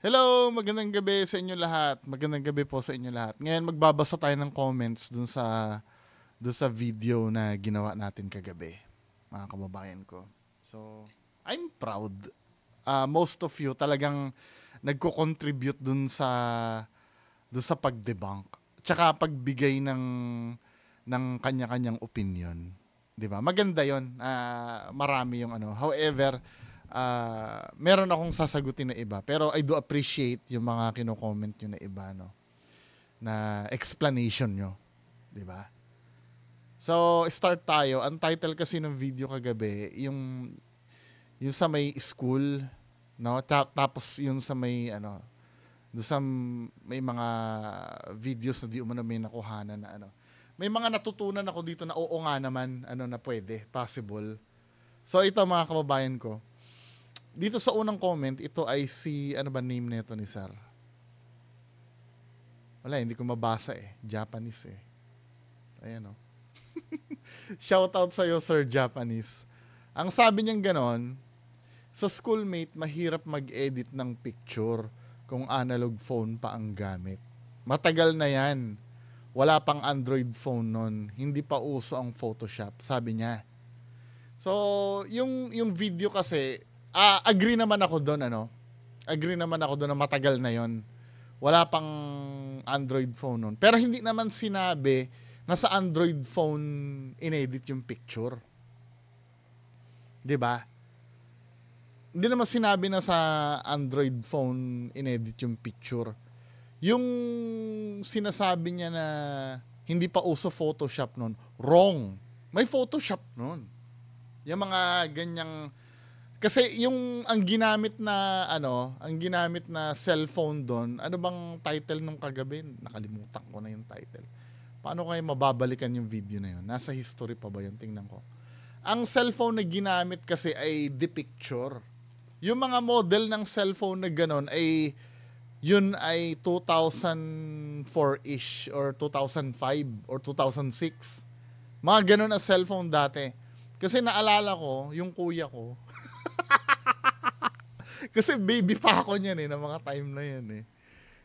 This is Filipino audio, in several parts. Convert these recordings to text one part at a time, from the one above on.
Hello, magandang gabi sa inyo lahat. Magandang gabi po sa inyo lahat. Ngayon magbabasa tayo ng comments dun sa video na ginawa natin kagabi, mga kababayan ko. So, I'm proud. Most of you talagang nagko-contribute dun sa pag-debunk. Tsaka pagbigay ng kanya-kanyang opinion. 'Di ba? Maganda 'yon. Marami yung ano. However, meron akong sasagutin na iba, pero I do appreciate yung mga kino-comment nyo na iba, no? Na explanation nyo, 'di ba? So, start tayo. Ang title kasi ng video kagabi, yung sa may school, no? Tapos yung sa may ano, do sa may mga videos na di umano may nakuhanan na ano. May mga natutunan ako dito na oo nga naman, ano na pwede, possible. So ito mga kababayan ko, dito sa unang comment, ito ay si, ano ba name nito ni Sir? Wala, hindi ko mabasa eh. Japanese eh. Ayan o. Shout out sa'yo, Sir Japanese. Ang sabi niyang ganon, sa schoolmate, mahirap mag-edit ng picture kung analog phone pa ang gamit. Matagal na yan. Wala pang Android phone nun. Hindi pa uso ang Photoshop, sabi niya. So, yung video kasi, agree naman ako doon, ano? Agree naman ako doon na matagal na yon. Wala pang Android phone nun. Pero hindi naman sinabi na sa Android phone inedit yung picture. 'Di ba? Hindi naman sinabi na sa Android phone inedit yung picture. Yung sinasabi niya na hindi pa uso Photoshop nun, wrong. May Photoshop nun. Yung mga ganyang, kasi yung ang ginamit na cellphone doon, ano bang title nung kagabi? Nakalimutan ko na yung title. Paano kayo mababalikan yung video na yun? Nasa history pa ba yun? Tingnan ko. Ang cellphone na ginamit kasi ay the picture. Yung mga model ng cellphone na ganon ay yun ay 2004-ish or 2005 or 2006. Mga ganon ang cellphone dati. Kasi naalala ko, yung kuya ko, kasi baby pa ako niyan eh, ng mga time na yan eh.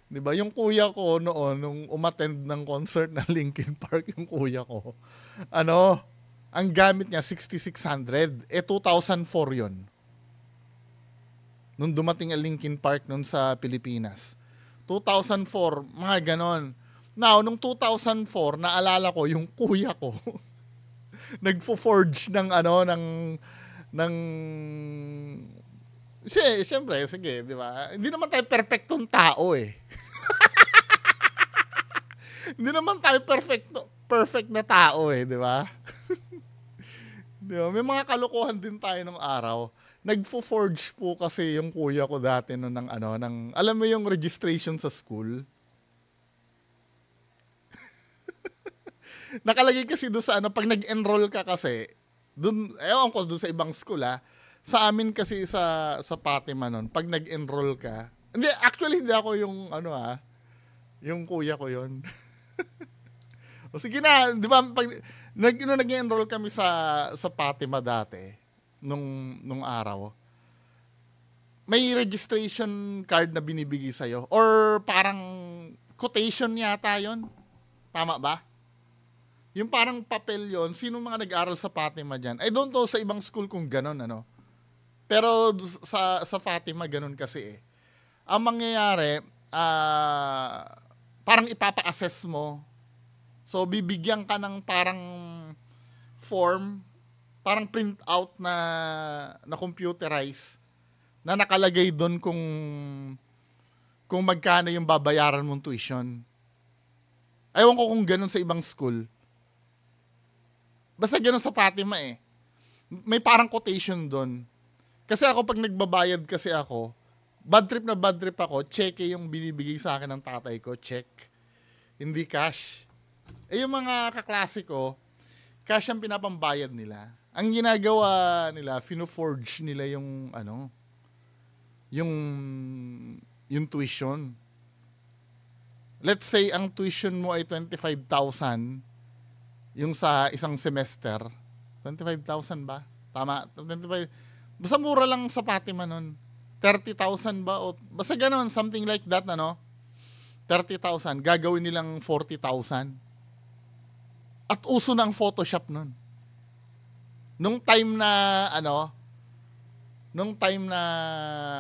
'Di ba? Yung kuya ko noon, nung umattend ng concert ng Linkin Park, yung kuya ko, ano, ang gamit niya 6600. 2004 'yon. Nung dumating ang Linkin Park noon sa Pilipinas. 2004, mga ganon. Now, nung 2004, naalala ko yung kuya ko nagfo-forge ng siyempre, sige, di ba? Hindi naman tayo perfectong tao eh. Hindi naman tayo perfect na tao eh, di ba? Di ba? May mga kalokohan din tayo ng araw. Nagfo-forge po kasi yung kuya ko dati no alam mo yung registration sa school. Nakalagay kasi doon sa pag nag-enroll ka kasi, doon, ewan ko doon sa ibang school sa amin kasi sa Fatima noon, pag nag-enroll ka, hindi, actually hindi ako yung yung kuya ko yon. O sige na, di ba, pag nag-enroll kami sa Fatima dati, nung araw, may registration card na binibigay sa'yo, or parang quotation yata yon. Tama ba? Yung parang papel yon, sino mga nag-aral sa Fatima dyan? I don't know sa ibang school kung ganon, Pero sa Fatima, ganon kasi eh. Ang mangyayari, parang ipapa-assess mo. So, bibigyan ka ng parang form, parang print out na computerized, na nakalagay doon kung magkano yung babayaran mong tuition. Ewan ko kung ganon sa ibang school. Basta ganon sa Fatima eh. May parang quotation doon. Kasi ako pag nagbabayad kasi ako, bad trip ako, cheque yung binibigay sa akin ng tatay ko, check. Hindi cash. Eh yung mga kaklase ko, cash ang pinapambayad nila. Ang ginagawa nila, fino-forge nila yung yung tuition. Let's say ang tuition mo ay 25,000 yung sa isang semester. 25,000 ba? Tama, 25. Basta mura lang sa Fatima nun. 30,000 ba? O, basta ganun, something like that, ano? 30,000, gagawin nilang 40,000. At uso ng Photoshop nun. Nung time na,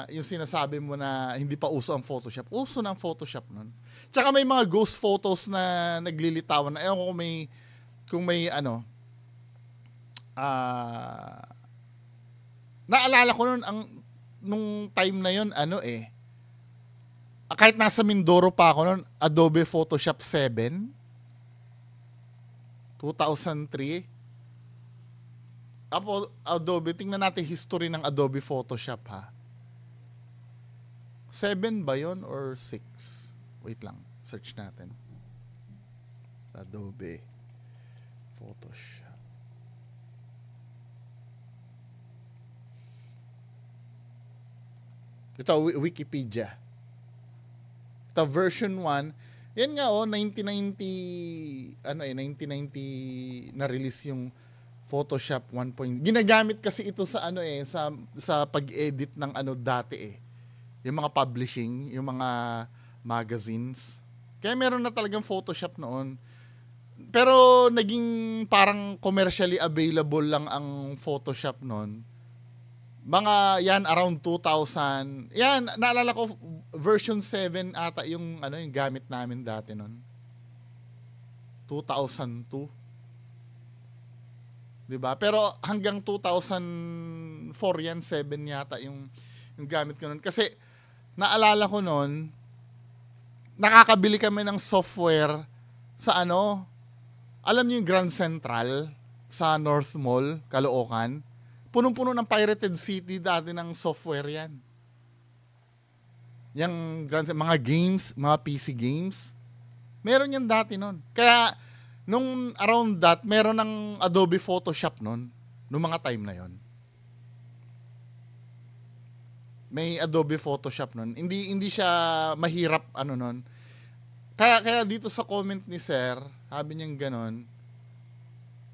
yung sinasabi mo na hindi pa uso ang Photoshop, uso ng Photoshop nun. Tsaka may mga ghost photos na naglilitawan. Ewan ko kung may naalala ko nun, nung time na yun, kahit nasa Mindoro pa ako nun, Adobe Photoshop 7, 2003. Adobe, tingnan natin history ng Adobe Photoshop, ha. 7 ba yun or 6? Wait lang, search natin. Adobe Photoshop. Ito, Wikipedia. Ito, version 1. Yan nga, 1990, 1990 na-release yung Photoshop 1. Ginagamit kasi ito sa sa pag-edit ng dati. Yung mga publishing, yung mga magazines. Kaya meron na talagang Photoshop noon. Pero naging parang commercially available lang ang Photoshop noon. Mga yan around 2000. Yan, naalala ko version 7 ata yung yung gamit namin dati noon. 2002. 'Di ba? Pero hanggang 2004 yan, 7 yata yung gamit ko noon kasi naalala ko noon nakakabili kami ng software sa alam niyo yung Grand Central sa North Mall, Caloocan. Punong-puno ng Pirated City dati ng software yan. Yung mga games, mga PC games, meron yan dati nun. Kaya, nung around that, meron ng Adobe Photoshop nun, nung mga time na yon. May Adobe Photoshop nun. Hindi siya mahirap nun. Kaya dito sa comment ni Sir, sabi niyang ganon,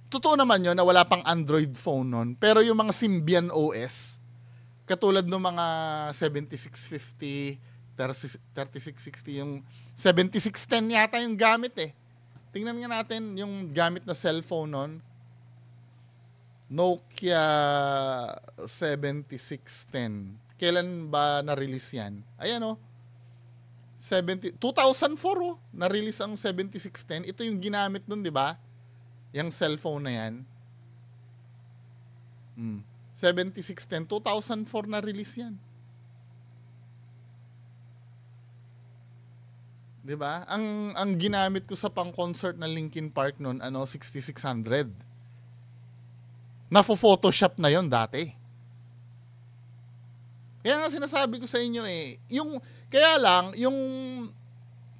totoo naman yun na wala pang Android phone nun. Pero yung mga Symbian OS, katulad ng mga 7650, 3660, yung 7610 yata yung gamit eh. Tingnan nga natin yung gamit na cellphone nun. Nokia 7610. Kailan ba na-release yan? Ayan 2004 na-release ang 7610. Ito yung ginamit nun, di ba? Yung cellphone na yan. 7610, 2004 na release yan. 'Di ba? Ang ginamit ko sa pang-concert na Linkin Park noon, 6600. Photoshop na 'yon dati. Kaya nga sinasabi ko sa inyo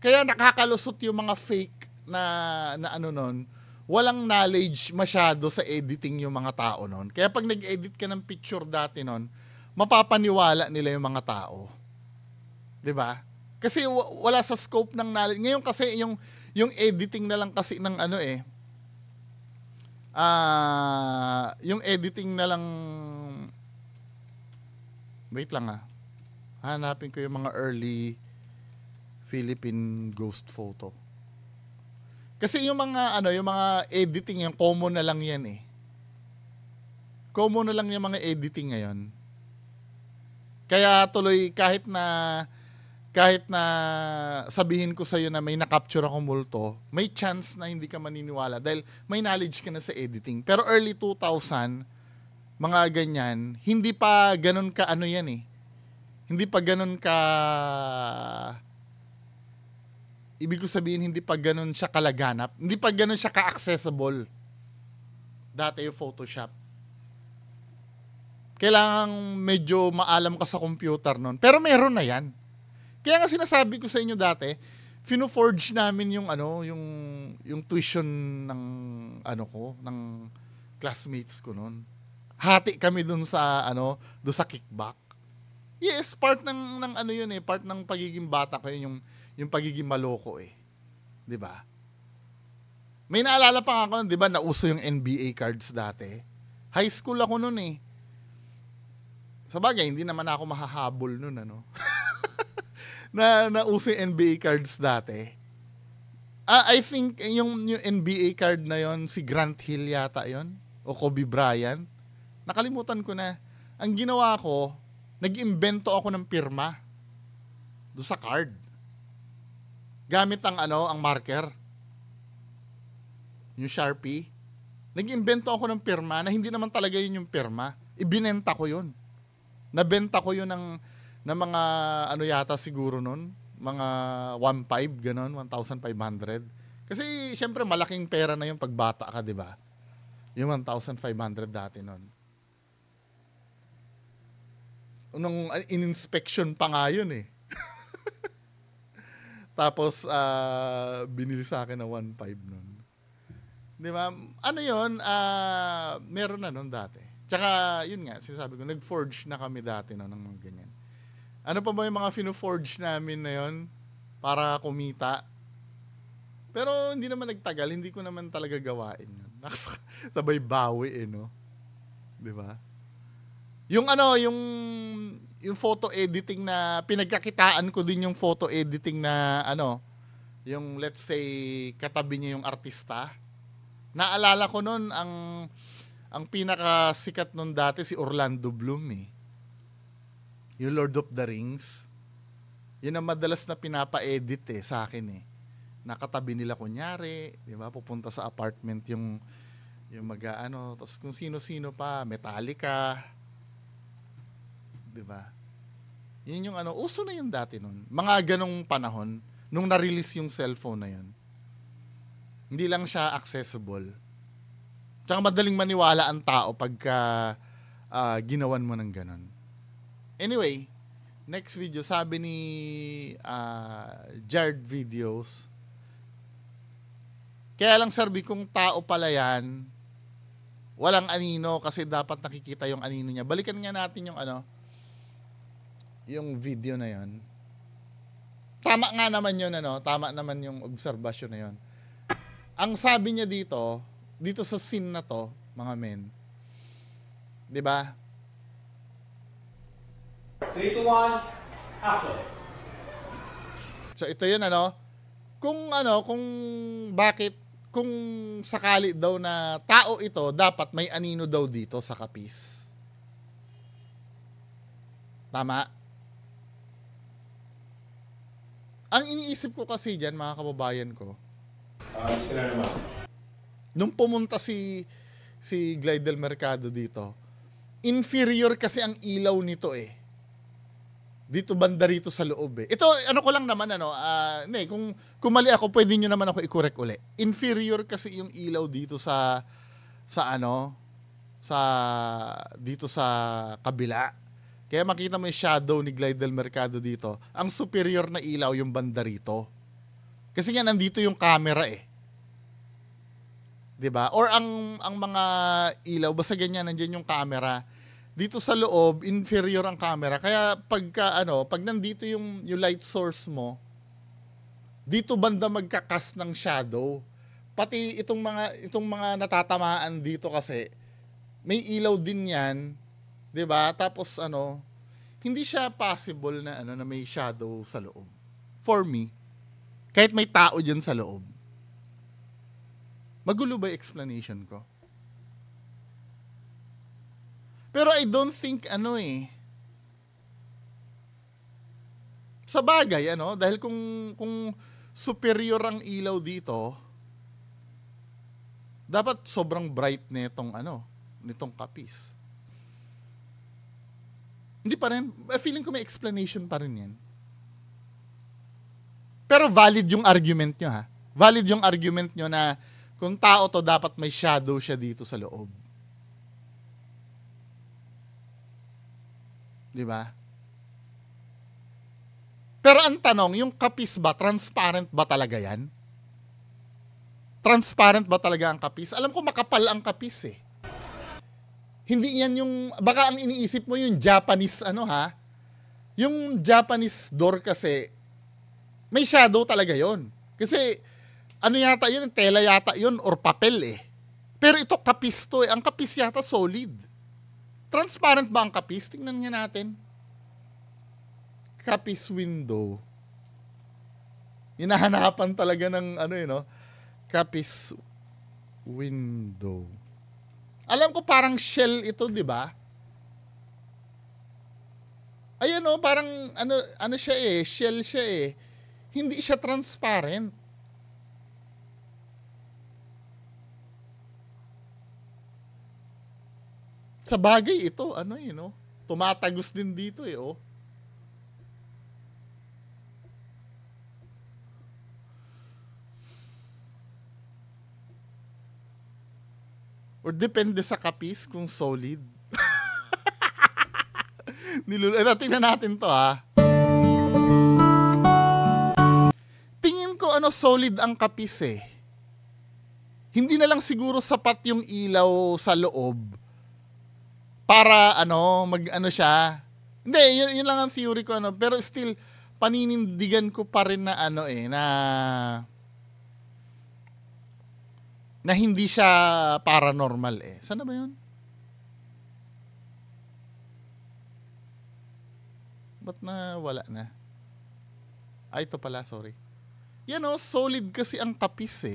kaya nakakalusot yung mga fake na noon. Walang knowledge masyado sa editing yung mga tao noon. Kaya pag nag-edit ka ng picture dati noon, mapapaniwala nila yung mga tao. 'Di ba? Kasi wala sa scope ng knowledge. Ngayon kasi yung editing na lang kasi ng yung editing na lang, wait lang hanapin ko yung mga early Philippine ghost photo. Kasi yung mga editing yung common na lang yan eh. Common na lang yung mga editing ngayon. Kaya tuloy kahit na sabihin ko sa iyo na may na-capture akong multo, may chance na hindi ka maniniwala dahil may knowledge ka na sa editing. Pero early 2000, mga ganyan, hindi pa ganun ka yan eh. Hindi pa ganun ka, ibig ko sabihin, hindi pa ganun siya kalaganap. Hindi pa ganun siya ka-accessible. Dati yung Photoshop. Kailangang medyo maalam ka sa computer nun. Pero meron na yan. Kaya nga sinasabi ko sa inyo dati, fino-forge namin yung tuition ng ng classmates ko nun. Hati kami dun sa dun sa kickback. Yes, part ng yun eh, part ng pagiging bata ko yun, yung pagiging maloko eh. 'Di ba? May naalala pa ako, 'di ba, nauso yung NBA cards dati. High school ako noon eh. Sabagay, hindi naman ako mahahabol nun, ano. na nauso yung NBA cards dati. I think yung NBA card na yon si Grant Hill yata yon o Kobe Bryant. Nakalimutan ko na. Ang ginawa ko, nag-imbento ako ng pirma doon sa card. Gamit ang marker. Yung Sharpie. Nag-imbento ako ng pirma na hindi naman talaga yun yung pirma. Ibinenta ko yun. Nabenta ko yun ng mga yata siguro nun, mga 1.5 ganon, 1,500. Kasi syempre malaking pera na yung pagbata ka, 'di ba? Yung 1,500 dati nun. Nung in-inspection pa nga yun eh. Tapos binili sa akin na 1.5 nun. 'Di ba? Ano 'yon? Meron na nun dati. Tsaka, yun nga, sinasabi ko, nag-forge na kami dati ng mga ganyan. Ano pa ba yung mga fino-forge namin na yun para kumita? Pero hindi naman nagtagal, hindi ko naman talaga gawain yun. Sabay bawi no? Diba? Yung yung photo editing na, pinagkakitaan ko din yung photo editing na, yung let's say, katabi niya yung artista. Naalala ko nun, ang pinakasikat nun dati si Orlando Bloom eh. Yung Lord of the Rings. Yun ang madalas na pinapa-edit sa akin eh. Nakatabi nila kunyari, di ba? Pupunta sa apartment yung tapos kung sino-sino pa, Metallica. Di ba? Yun yung uso na yun dati nun. Mga ganong panahon, nung na-release yung cellphone na yun. Hindi lang siya accessible. Tsaka madaling maniwala ang tao pagka ginawan mo ng ganun. Anyway, next video, sabi ni Jared Videos, kaya lang Sirby, kung tao pala yan, walang anino kasi dapat nakikita yung anino niya. Balikan nga natin yung yung video na yon. Tama nga naman yun, tama naman yung obserbasyon na yon. Ang sabi niya dito sa scene na to, mga men. 'Di ba? 3, 2, 1, action. So ito 'yun kung kung sakali daw na tao ito, dapat may anino daw dito sa kapis. Tama? Ang iniisip ko kasi diyan, mga kababayan ko. Nung pumunta si Glidel Mercado dito, inferior kasi ang ilaw nito eh. Dito banda rito sa loob eh. Ito, ko lang naman kung mali ako, pwede nyo naman ako i-correct uli. Inferior kasi yung ilaw dito dito sa kabila. Kaya makita mo yung shadow ni Glidel Mercado dito. Ang superior na ilaw yung banda rito. Kasi nga nandito yung camera eh. 'Di ba? Or ang mga ilaw basta ganyan, nandiyan yung camera. Dito sa loob inferior ang camera. Kaya pag nandito yung light source mo, dito banda magka-cast ng shadow. Pati itong mga natatamaan dito kasi may ilaw din 'yan, 'di ba? Tapos hindi siya possible na na may shadow sa loob. For me, kahit may tao diyan sa loob. Magulo ba yung explanation ko? Pero I don't think sa bagay dahil kung superior ang ilaw dito, dapat sobrang bright nitong kapis. Hindi pa rin, feeling ko may explanation pa rin yan. Pero valid yung argument nyo ha. Valid yung argument nyo na kung tao to, dapat may shadow siya dito sa loob. Di ba? Pero ang tanong, yung kapis ba, transparent ba talaga yan? Transparent ba talaga ang kapis? Alam ko makapal ang kapis eh. Hindi yan yung, baka ang iniisip mo yung Japanese yung Japanese door kasi, may shadow talaga yon. Kasi, yata yun, tela yata yun, or papel eh. Pero ito kapis to eh. Ang kapis yata solid. Transparent ba ang kapis? Tingnan nga natin. Kapis window. Hinahanapan talaga ng ano no? Kapis window. Alam ko parang shell ito, di ba? Ayan parang ano siya shell siya Hindi siya transparent. Sa bagay ito, tumatagos din dito Or depende sa kapis kung solid. Tingnan natin to Tingin ko solid ang kapis Hindi na lang siguro sapat yung ilaw sa loob para siya. Hindi, yun lang ang theory ko pero still paninindigan ko pa rin na na hindi siya paranormal Sana ba yun? Ba't na wala na? Ito pala, sorry. Yan solid kasi ang kapis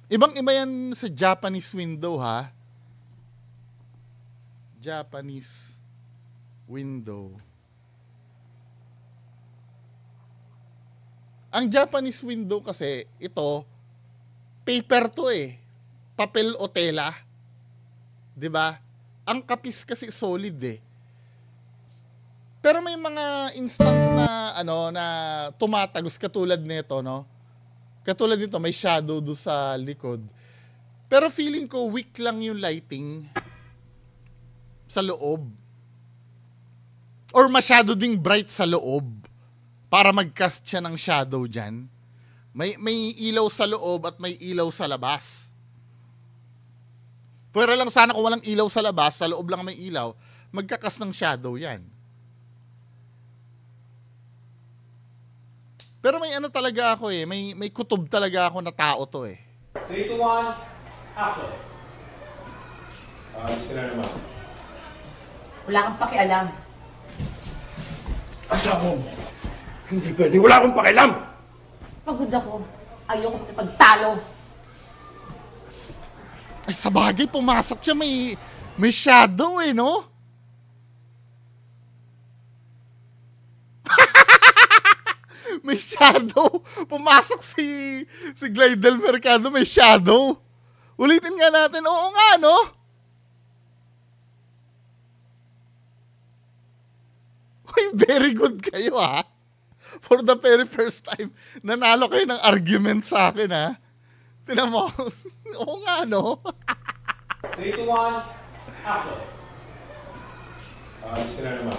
Ibang-iba yan sa Japanese window Japanese window. Ang Japanese window kasi, ito, paper to Papel o tela. 'Di ba? Ang kapis kasi solid Pero may mga instance na na tumatagos katulad nito, Katulad nito, may shadow do sa likod. Pero feeling ko weak lang yung lighting sa loob. Or masyado ding bright sa loob para mag-cast siya ng shadow dyan. May ilaw sa loob at may ilaw sa labas. Pero lang sana kung walang ilaw sa labas, sa loob lang may ilaw, magkakas ng shadow yan. Pero may talaga ako may kutob talaga ako na tao to 3, 2, 1, action. Gusto na naman. Wala kang pakialam. Asawa mo. Hindi pwede. Wala akong pakialam. Pagod ako. Ayoko pagtalo. Ay, sa bagay, pumasok siya, may shadow no? May shadow. Pumasok si Glidel Mercado, may shadow. Ulitin nga natin. Oo nga, no? Uy, very good kayo, For the very first time, nanalo kayo ng argument sa akin, Tinan mo. Oo nga, no? 3, 2, 1, action. Gusto na naman.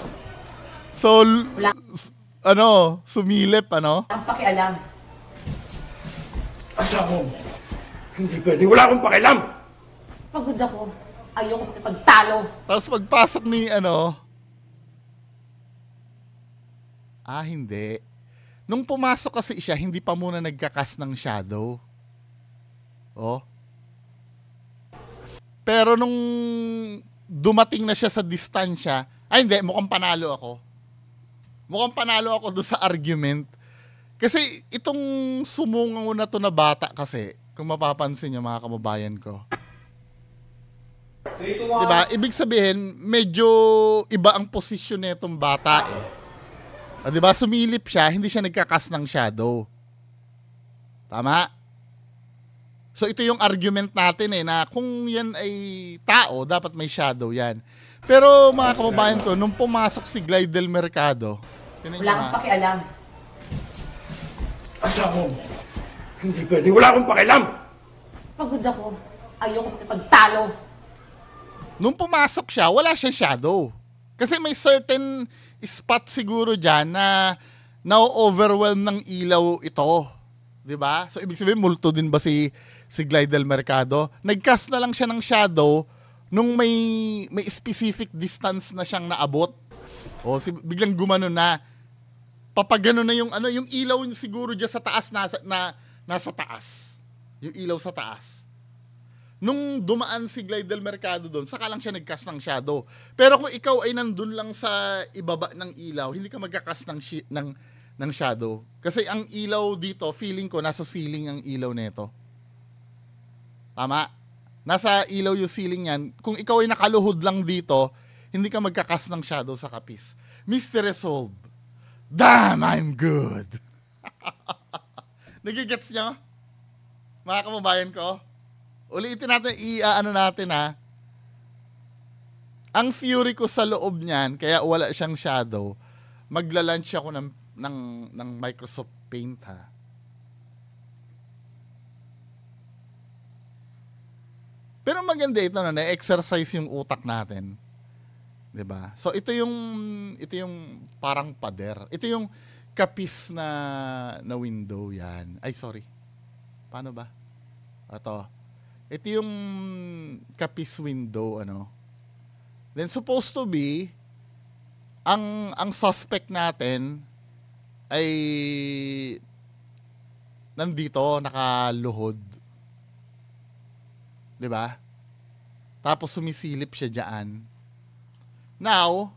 So, Wala sumilip, kang pakialam. Asawa mo. Hindi pwede. Wala akong pakialam. Pagod ako. Ayoko pagtalo. Tapos pagpasok ni hindi. Nung pumasok kasi siya, hindi pa muna nagkakas ng shadow. Pero nung dumating na siya sa distansya, hindi, mukhang panalo ako. Mukhang panalo ako doon sa argument. Kasi itong sumungaw na to na bata kasi, kung mapapansin niyo mga kababayan ko. 3, 2, 1. Diba? Ibig sabihin, medyo iba ang posisyon nitong bata Diba? Sumilip siya, hindi siya nagkakas ng shadow. Tama? So ito yung argument natin na kung yan ay tao, dapat may shadow yan. Pero mga kababayan ko, nung pumasok si Glidel Mercado, Wala kang pakialam. Asawa mo. Hindi pwede. Wala akong pakialam. Pagod ako. Ayoko pagtalo. Nung pumasok siya, wala siyang shadow. Kasi may certain spot siguro dyan na na-overwhelm ng ilaw ito. Diba? So, ibig sabihin, multo din ba si Glidel Mercado? Nag-cast na lang siya ng shadow nung may specific distance na siyang naabot. Biglang gumano na. Papagano na yung ilaw siguro dyan sa taas, nasa taas. Yung ilaw sa taas. Nung dumaan si Glide del Mercado doon, saka lang siya nag-cast ng shadow. Pero kung ikaw ay nandun lang sa ibaba ng ilaw, hindi ka magka-cast ng shadow. Kasi ang ilaw dito, feeling ko, nasa ceiling ang ilaw nito. Tama? Nasa ilaw yung ceiling yan. Kung ikaw ay nakaluhod lang dito, hindi ka magka-cast ng shadow sa kapis. Mystery solve. Damn, I'm good. Nagigets nyo? Mga kababayan ko? Ulitin natin, ano natin ha. Ang theory ko sa loob niyan, kaya wala siyang shadow, magla-launch ako ng Microsoft Paint ha. Pero maganda ito na-exercise yung utak natin. 'Di ba? So ito yung parang pader. Ito yung kapis na window yan. Ay sorry. Paano ba? Ito yung kapis window ano. Then supposed to be ang suspect natin ay nandito nakaluhod. 'Di ba? Tapos sumisilip siya diyan. Now,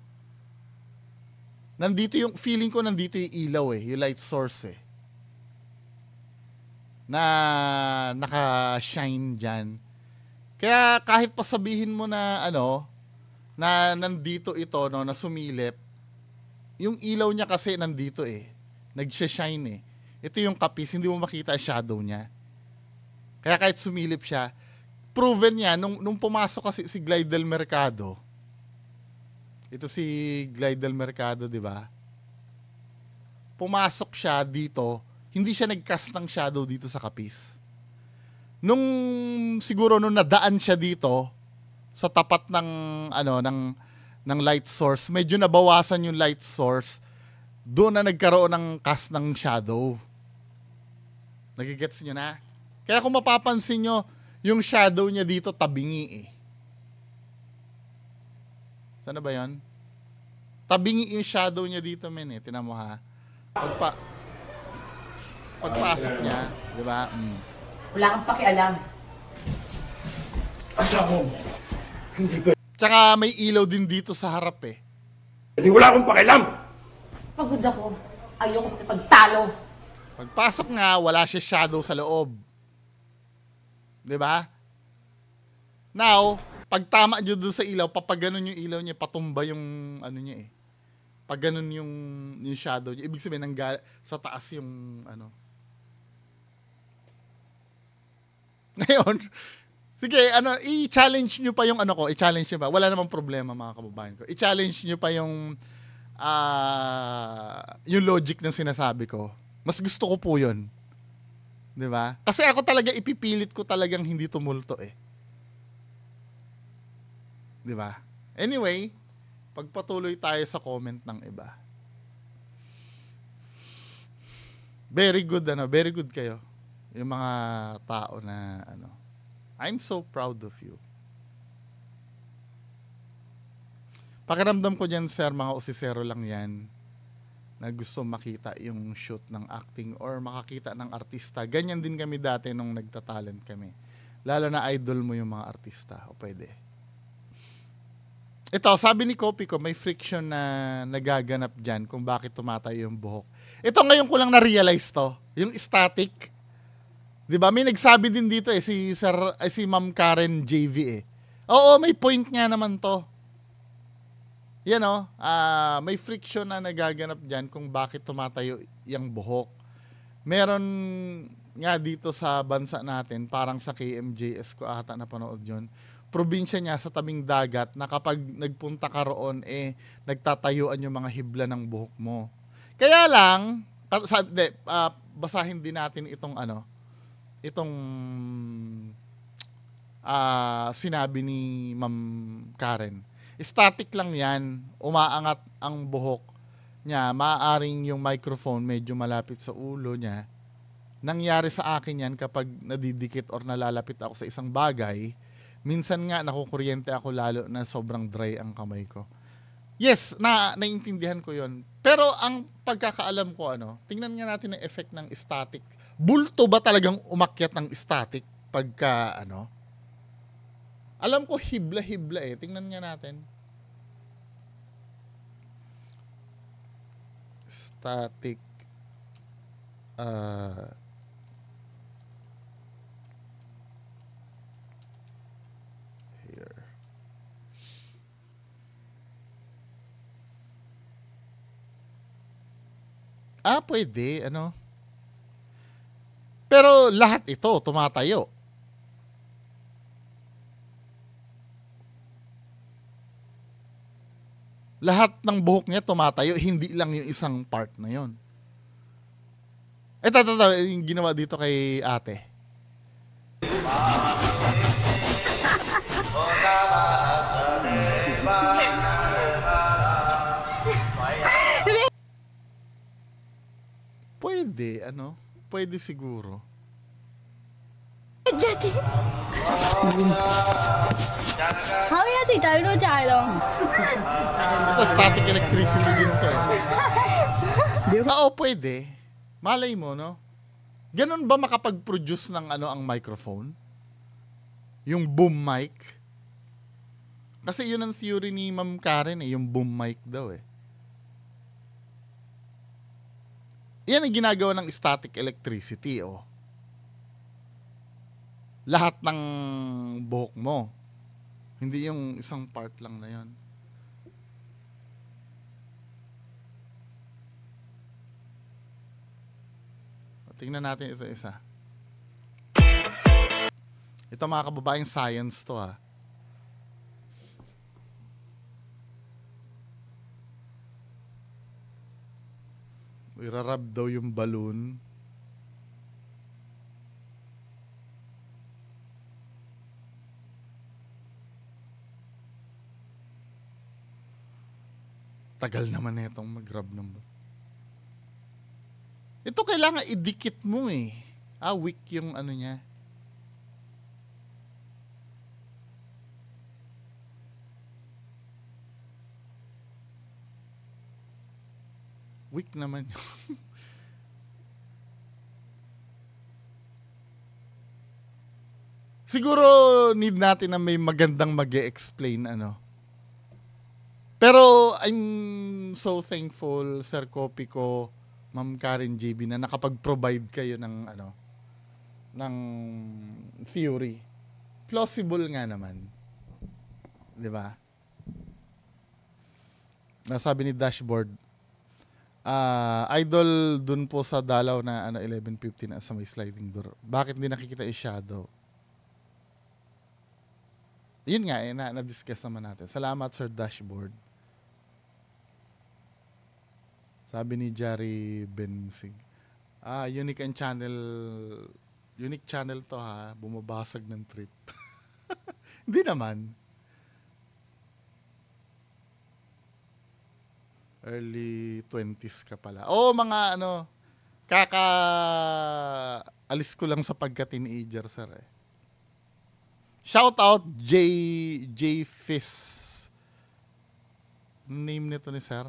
nandito yung feeling ko nandito yung ilaw yung light source na naka-shine diyan. Kaya kahit pa sabihin mo na na nandito ito na sumilip, yung ilaw niya kasi nandito nagsi-shine Ito yung kapis, hindi mo makita ang shadow niya. Kaya kahit sumilip siya, proven niya nung pumasok kasi si Glide del Mercado. Ito si Glide del Mercado, 'di ba? Pumasok siya dito, hindi siya nag-cast ng shadow dito sa kapis. Siguro nung nadaan siya dito sa tapat ng ng light source, medyo nabawasan yung light source. Doon na nagkaroon ng cast ng shadow. Nagigets niyo na? Kaya kung mapapansin niyo, yung shadow niya dito tabingi Sana ba 'yon? Tabingi yung shadow niya dito, men Tingnan mo ha. Pagpasok niya, 'di ba? Wala kang pakialam. Asa mo? Hindi pwede. Tsaka may ilaw din dito sa harap Wala akong pakialam. Pagod ako. Ayoko pagtalo. Pagpasok nga, wala siya shadow sa loob. 'Di ba? Now, pag tama niyo doon sa ilaw, papaganon yung ilaw niya, patumba yung niya Pag ganun yung shadow niya, ibig sabihin sa taas yung Ngayon, sige, i-challenge nyo pa yung i-challenge nyo pa. Wala namang problema mga kababayan ko. I-challenge nyo pa yung logic ng sinasabi ko. Mas gusto ko po yun. 'Di ba? Kasi ako talaga ipipilit ko talagang hindi tumulto 'Di ba? Anyway, pagpatuloy tayo sa comment ng iba. Very good very good kayo. Yung mga tao na I'm so proud of you. Pakiramdam ko dyan, sir, mga usisero lang yan na gusto makita yung shoot ng acting or makakita ng artista. Ganyan din kami dati nung nagtatalent kami. Lalo na idol mo yung mga artista. O pwede. Ito, sabi ni Kopi ko, may friction na nagaganap dyan kung bakit tumatayo yung buhok. Ito ngayon ko lang na-realize to. Yung static. 'Di ba? May nagsabi din dito si Ma'am Karen JV Oo, may point nga naman to. Yan may friction na nagaganap diyan kung bakit tumatayo yung buhok. Meron nga dito sa bansa natin, parang sa KMJS ko ata napanood 'yon. Probinsya niya sa tabing dagat na kapag nagpunta ka roon nagtatayuan yung mga hibla ng buhok mo. Kaya lang basahin din natin itong sinabi ni Ma'am Karen. Static lang yan, umaangat ang buhok niya, maaaring yung microphone medyo malapit sa ulo niya. Nangyari sa akin yan kapag nadidikit or nalalapit ako sa isang bagay, minsan nga nakukuryente ako lalo na sobrang dry ang kamay ko. Yes, naiintindihan ko yon. Pero ang pagkakaalam ko tingnan nga natin ang effect ng static. Bulto ba talagang umakyat ng static pagka Alam ko hibla-hibla eh. Tingnan nga natin. Static here. Pwede, ano? Pero lahat ito tumatayo. Lahat ng buhok niya tumatayo, hindi lang yung isang part na yon. Ito, yung ginawa dito kay ate. Pwede, ano? Pwede siguro. 考一時仔都債咯。 Ito, static electricity din to eh. Pwede. Malay mo, no? Ganun ba makapag-produce ng ano ang microphone? Yung boom mic? Kasi yun ang theory ni Ma'am Karen eh, yung boom mic daw eh. Yan ang ginagawa ng static electricity, oh. Lahat ng buhok mo. Hindi yung isang part lang na yan. Tingnan natin ito isa. Ito mga kababaeng science to ha. Irarab daw yung balloon. Tagal naman na itong mag-rub ng balloon. Ito kailangan idikit mo eh. Weak yung ano niya. Weak naman yun. Siguro need natin na may magandang mag-e-explain ano. Pero I'm so thankful, Sir Kopico, Ma'am Karen JB, na nakapag-provide kayo ng ano, ng theory. Plausible nga naman. 'Di ba? Nasabi ni Dashboard, idol dun po sa dalaw na ano 11:50 na sa may sliding door. Bakit hindi nakikita yung shadow? Yun nga eh, na-discuss naman natin. Salamat, Sir Dashboard. Sabi ni Jerry Bensig. Unique channel to ha. Bumabasag ng trip. Hindi naman. Early 20s ka pala. Mga ano, alis ko lang sa pagka-teenager, sir eh. Shout out J Fizz. Name nito ni sir.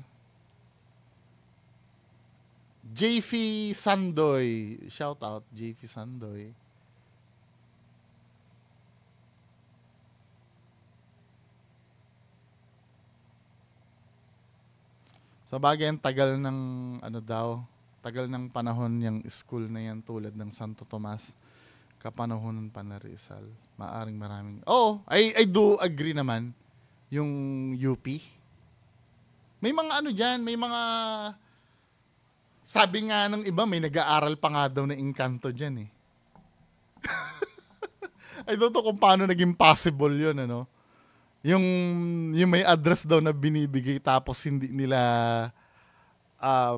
JF Sandoy. Shout out JF Sandoy. Sa bagay, ang tagal ng ano daw, tagal ng panahon yung school na yan tulad ng Santo Tomas, kapanahonan pa na Rizal. Maaring maraming. I do agree naman yung UP. May mga ano diyan, may mga sabi nga ng iba, may nag-aaral pa nga daw na Encanto dyan eh. I don't know kung paano naging possible yun, ano. Yung may address daw na binibigay tapos hindi nila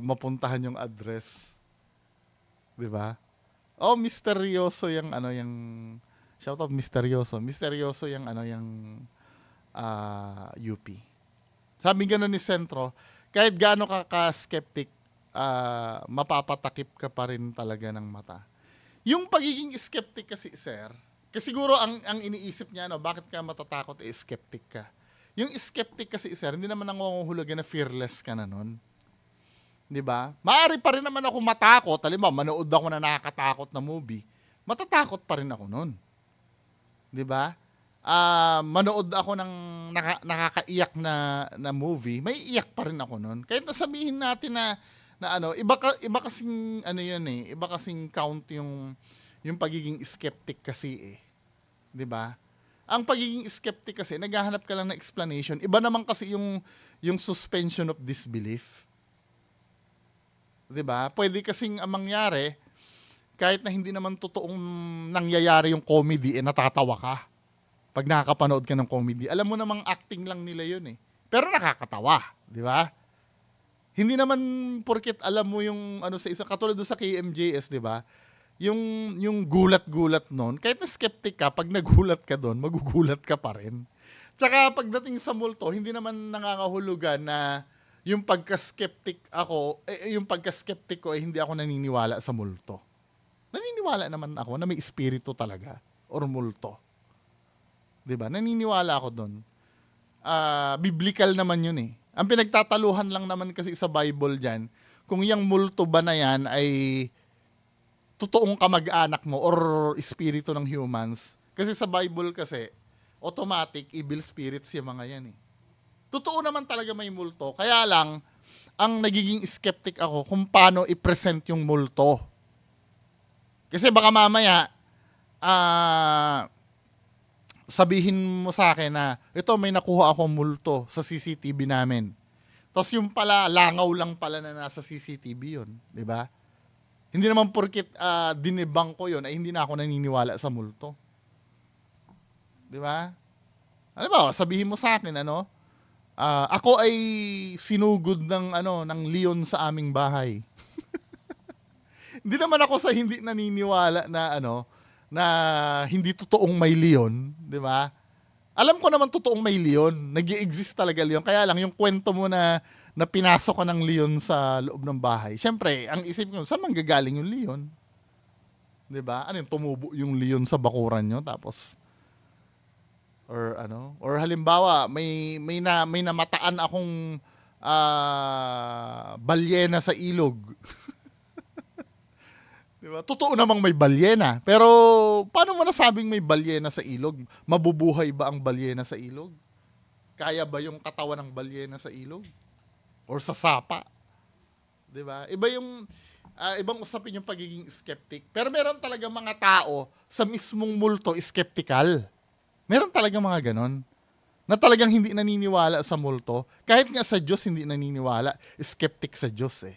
mapuntahan yung address. 'Di ba? Misteryoso yung ano yung shout out misteryoso. Misteryoso yung ano yung UP. Sabi gano'n ni Sentro, kahit gaano ka skeptic, mapapatakip ka pa rin talaga ng mata. Yung pagiging skeptic kasi, sir, kasi siguro ang iniisip niya, bakit ka matatakot, skeptic ka. Yung skeptic kasi, sir, hindi naman nangunguhulugan na fearless ka na nun. Di ba? Maaari pa rin naman ako matakot. Halimbawa, manood ako na nakakatakot na movie. Matatakot pa rin ako nun. Di ba? manood ako ng nakakaiyak na movie, may iyak pa rin ako noon. Kahit nasabihin natin na ano, iba kasing ano yun eh, iba kasing count yung pagiging skeptic kasi eh. 'Di ba? Ang pagiging skeptic kasi naghahanap ka lang ng explanation. Iba naman kasi yung suspension of disbelief. 'Di ba? Pwede kasing ang mangyari kahit na hindi naman totoong nangyayari yung comedy, natatawa ka. Pag nakakapanood ka ng comedy, alam mo namang acting lang nila yun eh. Pero nakakatawa, di ba? Hindi naman porket alam mo yung ano sa isa, katulad sa KMJS, di ba? Yung gulat-gulat nun, kahit na skeptic ka, pag nagulat ka doon, magugulat ka pa rin. Tsaka pagdating sa multo, hindi naman nangangahulugan na yung pagka-skeptic ko, hindi ako naniniwala sa multo. Naniniwala naman ako na may espiritu talaga or multo. 'Di ba? Naniniwala ako doon. Biblical naman 'yun eh. Ang pinagtataluhan lang naman kasi sa Bible diyan, kung yung multo ba na yan ay totoong kamag-anak mo or espiritu ng humans. Kasi sa Bible kasi, automatic evil spirits yung mga yan eh. Totoo naman talaga may multo. Kaya lang, ang nagiging skeptic ako kung paano i-present yung multo. Kasi baka mamaya, sabihin mo sa akin na, ito may nakuha akong multo sa CCTV namin. Tapos yung pala, langaw lang pala na nasa CCTV yun. Diba? Hindi naman porkit dinibang ko yun, ay hindi na ako naniniwala sa multo. Diba? Ano ba, sabihin mo sa akin, ako ay sinugod ng leon sa aming bahay. Hindi naman ako sa hindi naniniwala na na hindi totoong may leon, di ba? Alam ko naman totoong may leon, nag-i-exist talaga leon. Kaya lang yung kwento mo na pinasok ko ng leon sa loob ng bahay. Syempre, ang isip ko, saan manggagaling yung leon? Di ba? Ano yung tumubo yung leon sa bakuran nyo tapos or halimbawa may namataan akong balyena sa ilog. Diba? Totoo namang may balyena. Pero paano mo nasabing may balyena sa ilog? Mabubuhay ba ang balyena sa ilog? Kaya ba yung katawan ng balyena sa ilog? Or sa sapa? Diba? Ibang usapin yung pagiging skeptic. Pero meron talaga mga tao sa mismong multo skeptical. Meron talaga mga ganon. Na talagang hindi naniniwala sa multo. Kahit nga sa Diyos hindi naniniwala. Skeptic sa Diyos eh.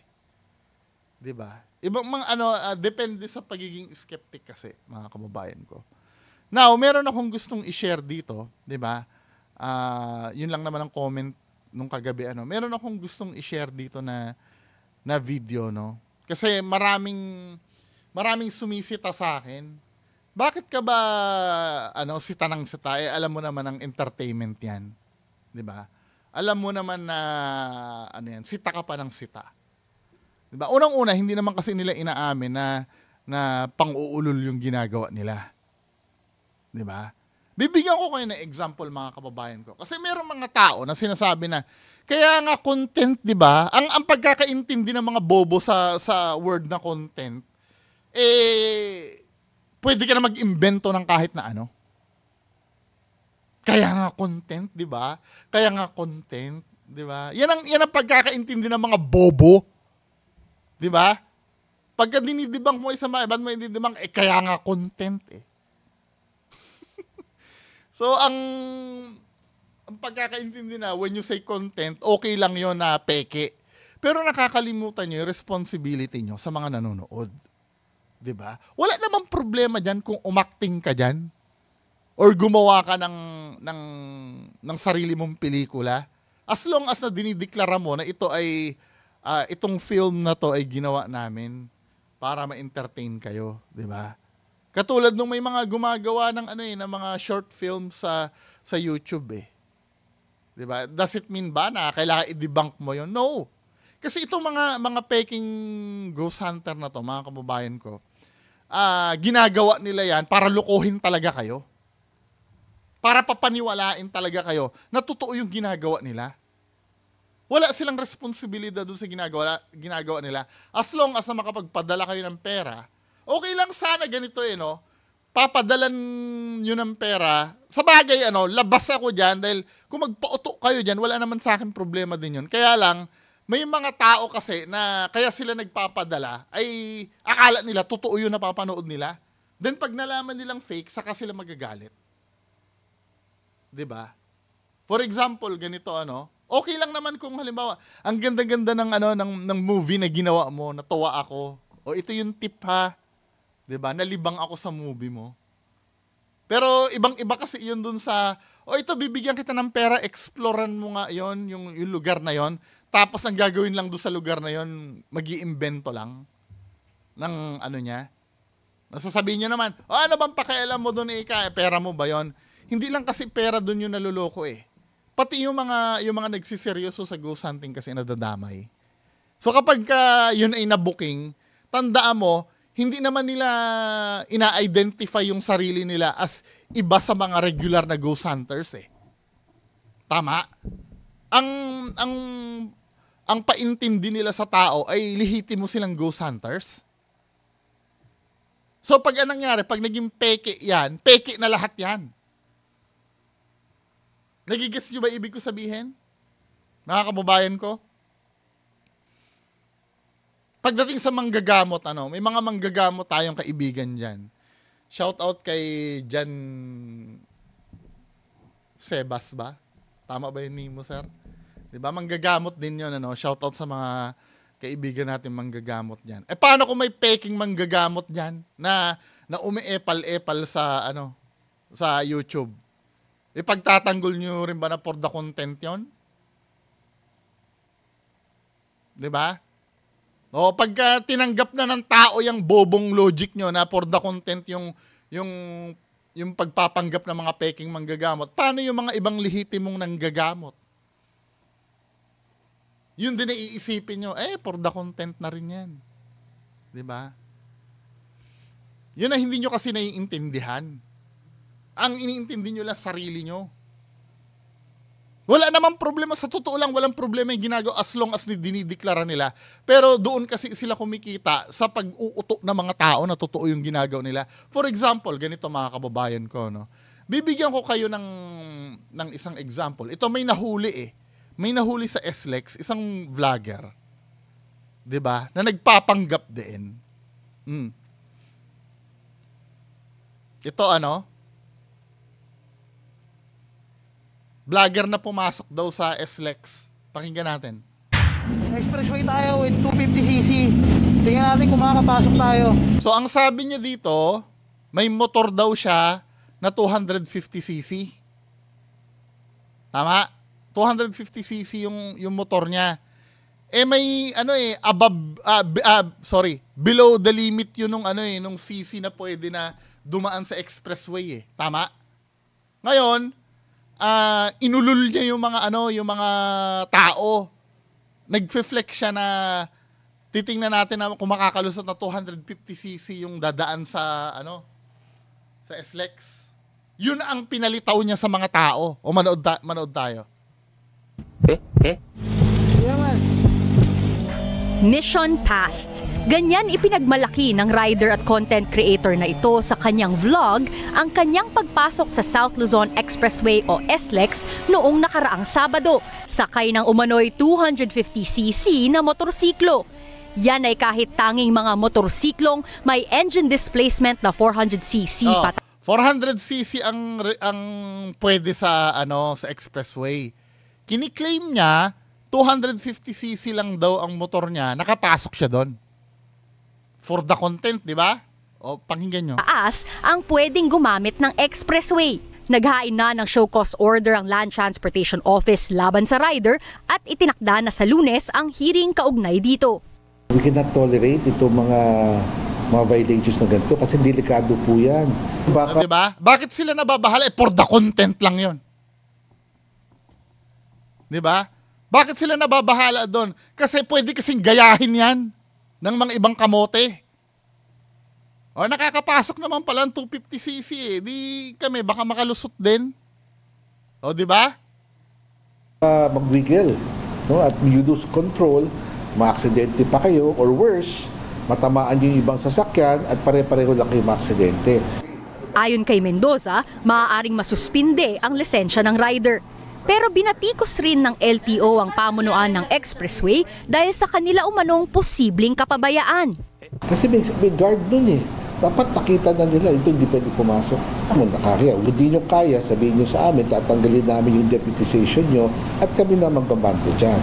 Diba? Ibang mga depende sa pagiging skeptic kasi, mga kababayan ko. Now, meron akong gustong i-share dito, 'di ba? Yun lang naman ang comment nung kagabi Meron akong gustong i-share dito na video, no. Kasi maraming sumisita sa akin. Bakit ka ba sita ng sita? Alam mo naman ang entertainment 'yan, 'di ba? Alam mo naman na yan, sita ka pa ng sita. Diba? Unang-una, hindi naman kasi nila inaamin na pang-uulol yung ginagawa nila. Diba? Bibigyan ko kayo ng example, mga kababayan ko. Kasi mayroong mga tao na sinasabi na, kaya nga content, diba? Ang pagkakaintindi ng mga bobo sa word na content, pwede ka na mag-imbento ng kahit na ano. Kaya nga content, diba? Kaya nga content, diba? Yan ang pagkakaintindi ng mga bobo. Di ba? Pagka dinidibang mo isa ba't mo dinidibang, kaya nga content eh. So, ang pagkakaintindi na, when you say content, okay lang yon na peke. Pero nakakalimutan nyo yung responsibility nyo sa mga nanonood. Di ba? Wala namang problema dyan kung umakting ka dyan or gumawa ka ng sarili mong pelikula. As long as na dinideklara mo na ito ay itong film na to ay ginawa namin para ma-entertain kayo, 'di ba? Katulad nung may mga gumagawa ng ng mga short films sa YouTube eh. 'Di ba? Does it mean ba na kailangan i-debunk mo 'yon? No. Kasi itong mga peking ghost hunter na to, mga kababayan ko, ginagawa nila 'yan para lukuhin talaga kayo. Para papaniwalain talaga kayo na totoo yung ginagawa nila. Wala silang responsibilidad doon sa ginagawa nila. As long as na makapagpadala kayo ng pera, okay lang sana ganito papadalan nyo ng pera, sa bagay, labas ako dyan dahil kung magpauto kayo dyan, wala naman sa akin problema din yun. Kaya lang, may mga tao kasi na kaya sila nagpapadala, ay akala nila, totoo yun na papanood nila. Then pag nalaman nilang fake, saka sila magagalit. 'Di ba? For example, ganito okay lang naman kung halimbawa, ang ganda-ganda ng movie na ginawa mo, natuwa ako. O ito yung tip ha. 'Di ba? Nalibang ako sa movie mo. Pero ibang-iba kasi yun dun sa, ito bibigyan kita ng pera, explorean mo nga yon yung lugar na yon. Tapos ang gagawin lang doon sa lugar na yon, mag-iimbento lang ng niya. Nasasabihin nyo naman, ano bang pakialam mo doon pera mo ba yon? Hindi lang kasi pera doon yung naluloko eh. Pati yung mga nagsiseryoso sa ghost hunting kasi nadadamay. So kapag yun ay na-booking, tandaan mo, hindi naman nila ina-identify yung sarili nila as iba sa mga regular na ghost hunters eh. Tama? Ang paintindi nila sa tao ay lihitimo silang ghost hunters. So pag anong nangyari, pag naging peke yan, peke na lahat yan. Nagigets nyo ba ibig ko sabihin? Mga kababayan ko? Pagdating sa manggagamot, may mga manggagamot tayong kaibigan dyan. Shout out kay Jan Sebas ba? Tama ba yun ni mo, sir? Diba? Manggagamot din yun, Shout out sa mga kaibigan natin manggagamot dyan. Paano kung may peking manggagamot dyan na umiepal-epal sa, sa YouTube? Pagtatanggol nyo rin ba na for the content yon? Diba? O pagka tinanggap na ng tao yung bobong logic nyo na for the content yung pagpapanggap ng mga peking manggagamot, paano yung mga ibang lehitimong nanggagamot? Yun din na iisipin nyo, for the content na rin yan. Diba? Yun na hindi nyo kasi naiintindihan. Ang iniintindi nyo lang sarili nyo. Wala namang problema, sa totoo lang, walang problema yung ginagawa as long as dinideklara nila. Pero doon kasi sila kumikita sa pag-uuto ng mga tao na totoo yung ginagawa nila. For example, ganito mga kababayan ko, bibigyan ko kayo ng isang example. Ito may nahuli May nahuli sa SLEX, isang vlogger. 'Di ba? Na nagpapanggap din. Ito vlogger na pumasok daw sa SLEX. Pakinggan natin. Expressway tayo with 250cc. Tingnan natin kung makakapasok tayo. So, ang sabi niya dito, may motor daw siya na 250cc. Tama? 250cc yung motor niya. May below the limit yun nung cc na pwede na dumaan sa expressway Tama? Ngayon, inulul niya yung mga tao. Nagfe-flex siya na titingnan natin na kung makakalusot na 250cc yung dadaan sa sa SLEX. Yun ang pinalitaw niya sa mga tao. O manood tayo. Mission passed. Ganyan ipinagmalaki ng rider at content creator na ito sa kanyang vlog ang kanyang pagpasok sa South Luzon Expressway o SLEX noong nakaraang Sabado, sakay ng umano'y 250cc na motorsiklo. Yan ay kahit tanging mga motorsiklong may engine displacement na 400cc. 400cc ang pwede sa sa expressway. Kini-claim niya 250cc lang daw ang motor niya, nakapasok siya doon. For the content, di ba? O, pakinggan nyo. Taas ang pwedeng gumamit ng expressway. Naghain na ng show cause order ang Land Transportation Office laban sa rider at itinakda na sa Lunes ang hearing kaugnay dito. We cannot tolerate itong mga violations na ganito kasi delikado po yan. Diba? Bakit sila nababahala? For the content lang yon. Diba? Bakit sila nababahala doon? Kasi pwede kasing gayahin yan ng mga ibang kamote. O nakakapasok naman pala ang 250cc Di kami baka makalusot din. O di ba? Mag-wiggle, at you lose control, ma-aksidente pa kayo or worse, matamaan yung ibang sasakyan at pare-pareho lang kayo ma-aksidente. Ayon kay Mendoza, maaaring masuspinde ang lisensya ng rider. Pero binatikos rin ng LTO ang pamunuan ng expressway dahil sa kanila umanong posibleng kapabayaan. Kasi may guard nun eh. Dapat nakita na nila, ito hindi pwede pumasok. Kung nakakaya, kung hindi nyo kaya, sabihin nyo sa amin, tatanggalin namin yung deputization nyo at kami na magbabando dyan.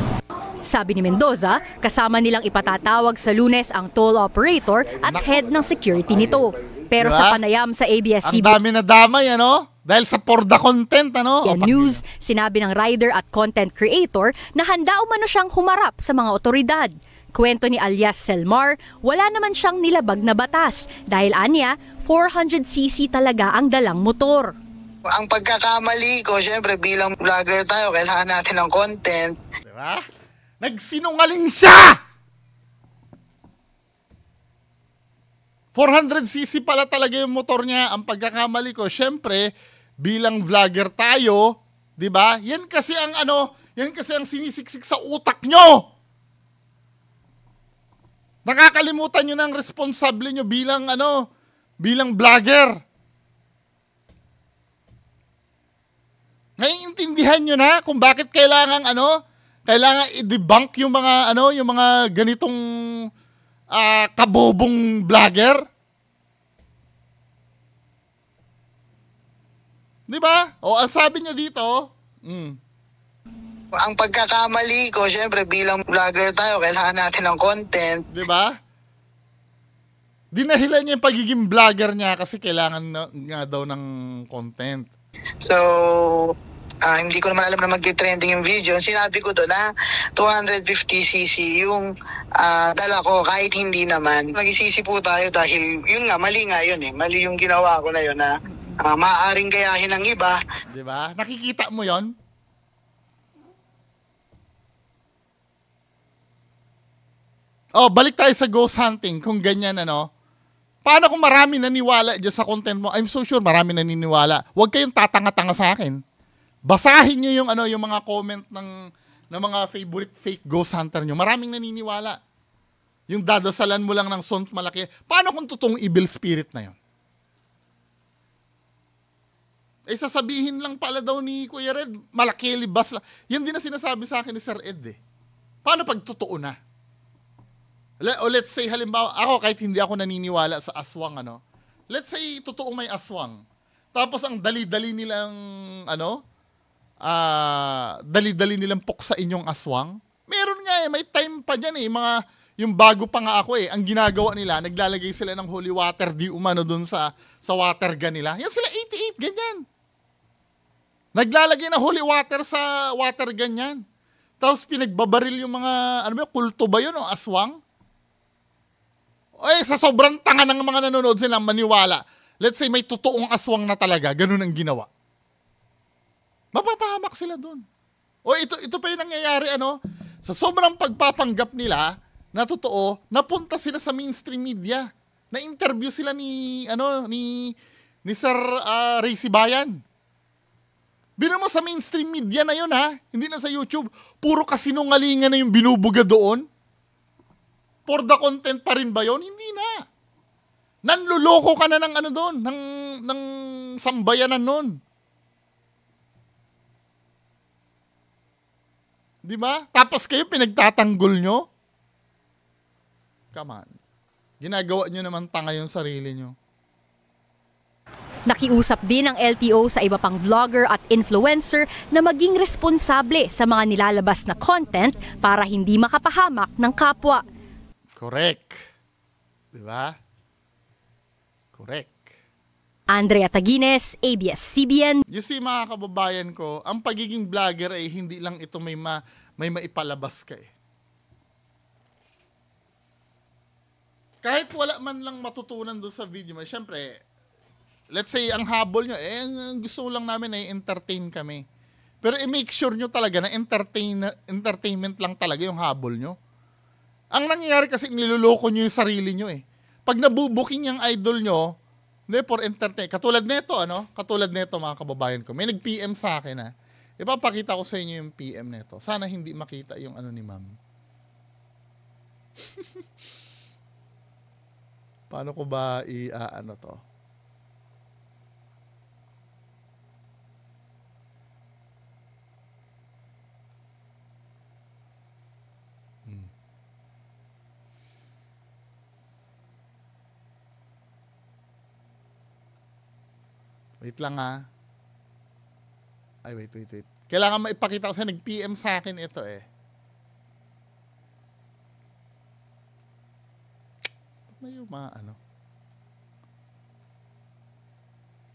Sabi ni Mendoza, kasama nilang ipatatawag sa Lunes ang toll operator at head ng security nito. Pero Diba? sa panayam sa Ang ABS-CBN dami na damay, ano? Dahil sa for the content, ano? News, sinabi ng rider at content creator na handa umano siyang humarap sa mga otoridad. Kwento ni alias Selmar, wala naman siyang nilabag na batas dahil anya, 400cc talaga ang dalang motor. Ang pagkakamali ko, syempre bilang vlogger tayo, kailangan natin ng content. Diba? Nagsinungaling siya! 400cc pala talaga yung motor niya. Ang pagkakamali ko, syempre, bilang vlogger tayo, 'di ba? Yan kasi ang yan kasi ang sinisiksik sa utak nyo. Nakakalimutan nyo ng responsable nyo bilang bilang vlogger. Naiintindihan nyo na kung bakit kailangan i-debunk yung mga ganitong kabobong vlogger? Di ba? O, ang sabi niya dito, Ang pagkakamali ko, syempre bilang vlogger tayo, kailangan natin ng content. di ba? Dinahilan niya yung pagiging vlogger niya kasi kailangan nga daw ng content. So, hindi ko naman alam na mag-trending yung video. Sinabi ko doon na 250cc yung dala ko kahit hindi naman. Nag-isisi po tayo dahil yun nga, mali nga yun eh. Mali yung ginawa ko na yun na maaaring gayahin ng iba. Di ba? Nakikita mo yon? Oh, balik tayo sa ghost hunting. Kung ganyan, paano kung marami naniwala dyan sa content mo? I'm so sure marami naniniwala. Huwag kayong tatanga-tanga sa akin. Basahin nyo yung mga comment ng mga favorite fake ghost hunter nyo. Maraming naniniwala. Yung dadasalan mo lang ng sont malaki. Paano kung totoong evil spirit na yun? Sasabihin lang pala daw ni Kuya Red, malaki libas lang. Yan din na sinasabi sa akin ni Sir Ed eh. Paano pag totoo na? O let's say halimbawa, ako kahit hindi ako naniniwala sa aswang, let's say totoong may aswang. Tapos ang dali-dali nilang dali-dali nilang puksain yung aswang. Meron nga may time pa dyan yung bago pa nga ako ang ginagawa nila, naglalagay sila ng holy water di umano dun sa water gun nila. Yan sila 88, ganyan. Naglalagay ng holy water sa water gun yan. Tapos pinagbabaril yung mga, kulto ba yun o aswang? Sa sobrang tanga ng mga nanonood silang maniwala. Let's say may totoong aswang na talaga, ganun ang ginawa. Mapapahamak sila dun. Ito pa yung nangyayari, sa sobrang pagpapanggap nila, na totoo, napunta sila sa mainstream media. Na-interview sila ni Sir Ray Sibayan. Bino mo sa mainstream media na yun, hindi na sa YouTube. Puro kasinungalingan na yung binubuga doon. For the content pa rin ba yun? Hindi na. Nanluloko ka na ng doon, ng sambayanan nun. Di ba? Tapos kayo pinagtatanggol nyo? Come on. Ginagawa nyo naman tanga yung sarili nyo. Nakiusap din ang LTO sa iba pang vlogger at influencer na maging responsable sa mga nilalabas na content para hindi makapahamak ng kapwa. Correct. Diba? Correct. Andrea Taguines, ABS-CBN. You see mga kababayan ko, ang pagiging vlogger ay hindi lang ito may maipalabas ka Kahit wala man lang matutunan doon sa video mo, syempre, let's say ang habol nyo, gusto lang namin ay entertain kami. Pero i-make sure nyo talaga na entertainment lang talaga yung habol nyo. Ang nangyayari kasi niloloko nyo yung sarili nyo Pag nabubuking yung idol nyo, for entertain. Katulad nito, Katulad nito mga kababayan ko. May nag-PM sa akin Ipapakita ko sa inyo yung PM nito. Sana hindi makita yung ni ma'am. Paano ko ba to? Wait lang ha. Ay, wait. Kailangan maipakita ko sa nag-PM sa akin ito eh. Ba't na yung mga ano?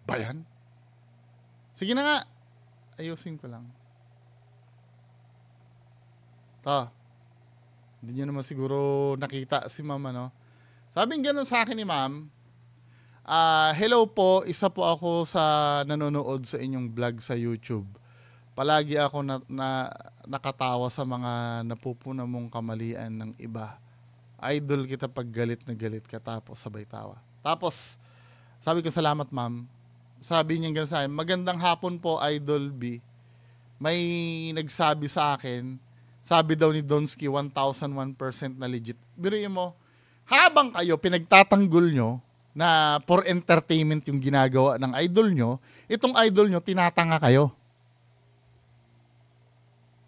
Bayan? Sige na nga. Ayusin ko lang. Ta. Hindi nyo naman siguro nakita si ma'am, ano? Sabing ganun sa akin ni ma'am, hello po, isa po ako sa nanonood sa inyong vlog sa YouTube. Palagi ako nakatawa sa mga napupuna mong kamalian ng iba. Idol kita pag galit na galit ka tapos sabay tawa. Tapos, sabi ko salamat ma'am. Sabi niya ganun sa akin, magandang hapon po Idol B. May nagsabi sa akin, sabi daw ni Donsky 1001% na legit. Biruin mo, habang kayo pinagtatanggol nyo na for entertainment yung ginagawa ng idol nyo, itong idol nyo, tinatanga kayo.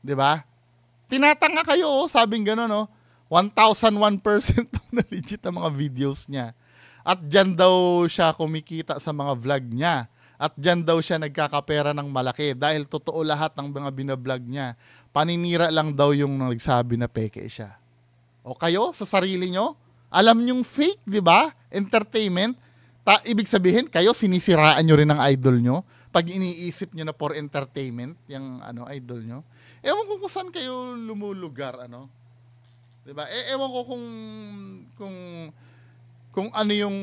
Diba? Tinatanga kayo, oh, sabing gano'n, no? 1001% na legit ang mga videos niya. At dyan daw siya kumikita sa mga vlog niya. At dyan daw siya nagkakapera ng malaki dahil totoo lahat ng mga binablog niya. Paninira lang daw yung nagsabi na peke siya. O kayo, sa sarili nyo, alam nyong fake, di ba? Entertainment. Ibig sabihin, kayo sinisiraan nyo rin ang idol nyo pag iniisip nyo na for entertainment, yung idol nyo. Ewan ko kung saan kayo lumulugar, ano? Di ba? Ewan ko kung ano yung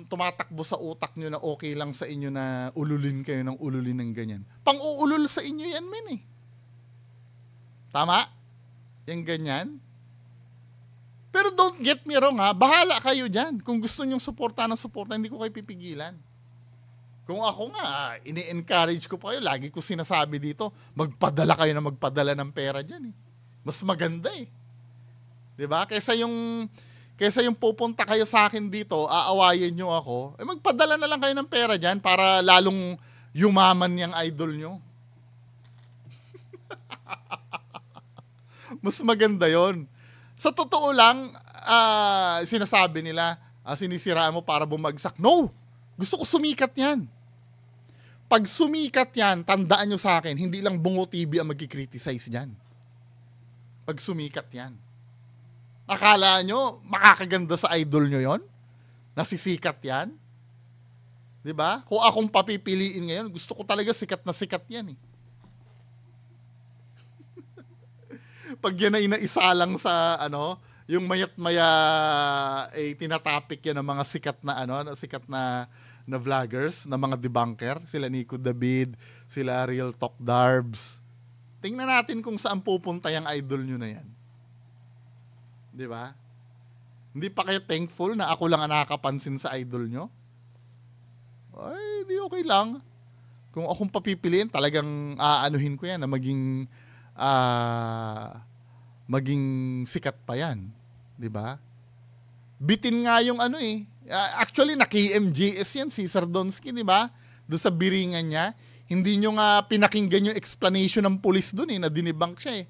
tumatakbo sa utak nyo na okay lang sa inyo na ululin kayo ng ululin ng ganyan. Pang-uulol sa inyo yan, men eh. Tama? Yung ganyan. Pero don't get me wrong ha, bahala kayo dyan. Kung gusto nyong suporta, hindi ko kayo pipigilan. Kung ako nga, ini-encourage ko pa kayo, lagi ko sinasabi dito, magpadala kayo na magpadala ng pera dyan eh. Mas maganda eh. Diba? Kaysa yung pupunta kayo sa akin dito, aawayin nyo ako, magpadala na lang kayo ng pera dyan para lalong yumaman yung idol nyo. Mas maganda yon. Sa totoo lang, sinasabi nila, sinisiraan mo para bumagsak. No! Gusto ko sumikat yan. Pag sumikat yan, tandaan nyo sa akin, hindi lang Bungo TV ang magkikriticize dyan. Pag sumikat yan. Akala nyo, makakaganda sa idol nyo yon? Nasisikat yan? Diba? Kung akong papipiliin ngayon, gusto ko talaga sikat na sikat yan eh. Pag yan ay naisalang sa yung mayat-maya tinatapik yan ng mga sikat na vloggers, na mga debunker, sila Nico David, sila Real Talk Darbs. Tingnan natin kung saan pupunta yung idol nyo na yan. 'Di ba? Hindi pa kayo thankful na ako lang ang nakakapansin sa idol nyo? Ay, di okay lang. Kung akong papipiliin, talagang aanuhin ko yan na maging sikat pa yan. 'Di ba? Bitin nga yung actually naki-MJS yan si Sir Donsky, 'di ba? Doon sa biringan niya, hindi nyo nga pinakinggan yung explanation ng pulis doon na dinibunk siya eh.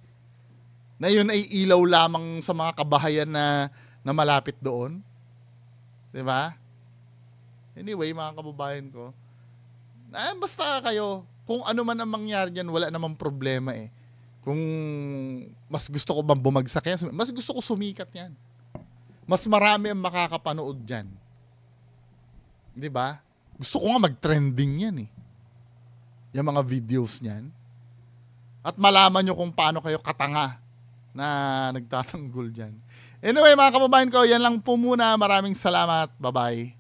Na yun ay ilaw lamang sa mga kabahayan na malapit doon. 'Di ba? Anyway, mga kababayan ko, basta kayo, kung ano man ang mangyari diyan, wala namang problema eh. Kung mas gusto ko bang bumagsak yan, mas gusto ko sumikat yan. Mas marami ang makakapanood diyan. 'Di ba? Gusto ko nga mag-trending yan eh. Yung mga videos niyan. At malaman nyo kung paano kayo katanga na nagtatanggol dyan. Anyway, mga kababayan ko, yan lang po muna. Maraming salamat. Bye-bye.